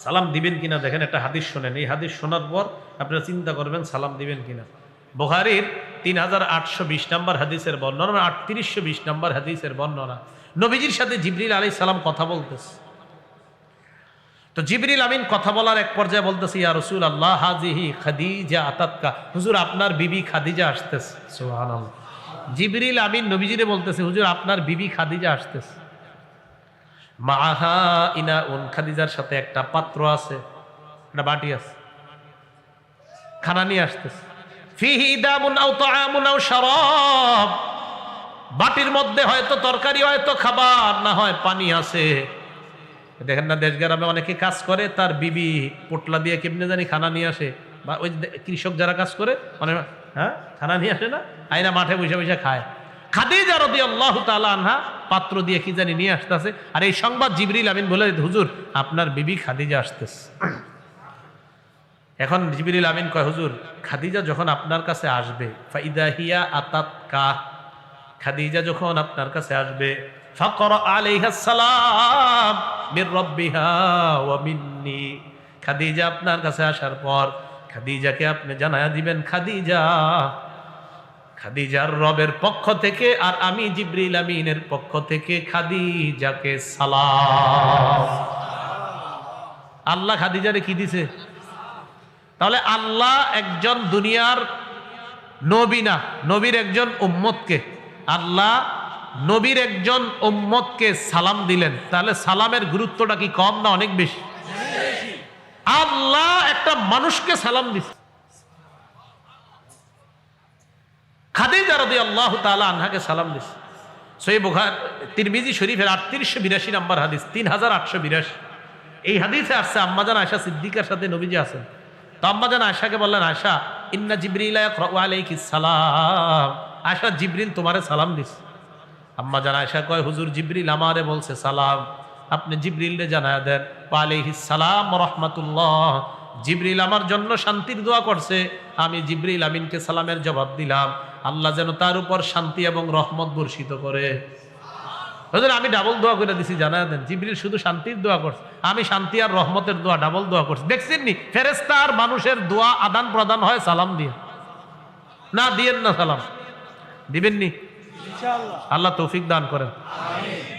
সালাম দিবেন কিনা দেখেন, একটা হাদিস শোনেন। এই হাদিস শোনার পর আপনারা চিন্তা করবেন সালাম দিবেন কিনা। বুখারীর 3820 নম্বর হাদিসের বর্ণনা, 3820 নম্বর হাদিসের বর্ণনা। নবীজির সাথে জিবরিল আলাইহিস সালাম কথা বলতেছে। তো জিবরিল আমিন কথা বলার এক পর্যায়ে বলতেছে, ইয়া রাসূলুল্লাহ হাযিহি খাদিজা আতাতকা, হুজুর আপনার বিবি খাদিজা আসতেছে। সুবহানাল্লাহ। জিবরিল আমিন নবীজিরে বলতেছে, হুজুর আপনার বিবি খাদিজা আসতেছে। মাআহা ইনাউন, খাদিজার সাথে একটা পাত্র আছে, একটা বাটি আছে, খানা নিয়ে আসতেছে। ফিহি দামুন আও তাআমুন আও শারাব, বাটির মধ্যে হয়তো তরকারি, হয়তো খাবার, না হয় পানি আছে। দেখেন না দেশ গ্রামে অনেকে কাজ করে, তার বিবি পোটলা দিয়ে কেমনে জানি খানা নিয়ে আসে, বা ওই কৃষক যারা কাজ করে মানে হ্যাঁ খানা নিয়ে আসে না, আইনা মাঠে বসে বসে খায়। খাদিজা রাদিয়াল্লাহু তাআলা আনহা পাত্র দিয়ে কি জানি নিয়ে আসতেছে, আর এই সংবাদ জিবরিল আমিন বলে, হুজুর আপনার বিবি খাদিজা আসতেছে। এখন জিবরিল আমিন কয়, হুজুর খাদিজা যখন আপনার কাছে আসবে, ফাইদা হিয়া আতাতকা, খাদিজা যখন আপনার কাছে আসবে, ফাকরা আলাইহাস সালাম মির রাব্বিহা ওয়া মিন্নি, খাদিজা আপনার কাছে আসার পর খাদিজাকে আপনি জানায়া দিবেন, খাদিজার রবের পক্ষ থেকে আর আমি জিবরিল আমিনের পক্ষ থেকে খাদিজাকে সালাম। আল্লাহ খাদিজারে কি দিছে? তাহলে আল্লাহ একজন দুনিয়ার নবী না, নবীর একজন উম্মতকে, আল্লাহ নবীর একজন উম্মতকে সালাম দিলেন। তাহলে সালামের গুরুত্বটা কি কম না অনেক বেশি? আল্লাহ একটা মানুষকে সালাম দিছে। খাদিজা রাদিয়াল্লাহু তাআলা আনহাকে সালাম দিছে। সহিহ বুখারী তিরমিজি শরীফের 3882 নম্বর হাদিস, 3882। এই হাদিসে আসছে আম্মাজান আয়েশা সিদ্দিকার সাথে নবীজি আছেন। তো আম্মাজান আয়েশাকে বললেন, আয়েশা ইন্না জিবরিলা ইয়াকরাউ আলাইকিস সালাম, আয়েশা জিবরিল তোমারে সালাম দিছে। আম্মাজান আয়েশা কয়, হুজুর জিবরিল আমারে বলছে সালাম, আপনি জিবরিলরে জানায়া দেন। ওয়া আলাইহিস সালাম ওয়া রাহমাতুল্লাহ, জিবরিল আমার জন্য শান্তির দোয়া করছে, আমি জিবরিল আমিনকে সালামের জবাব দিলাম, আল্লাহ যেন তার উপর শান্তি এবং রহমত বর্ষিত করে। হুজুর আমি ডাবল দোয়া করে দিছি, জানায়া দেন। জিবরিল শুধু শান্তির দোয়া করছে, আমি শান্তি আর রহমতের দোয়া ডাবল দোয়া করছি। দেখছেন নি ফেরেশতা আর মানুষের দোয়া আদান প্রদান হয় সালাম দিয়ে। না দিয়েন না সালাম, দিবেন নি ইনশাআল্লাহ। আল্লাহ তৌফিক দান করেন। আমিন।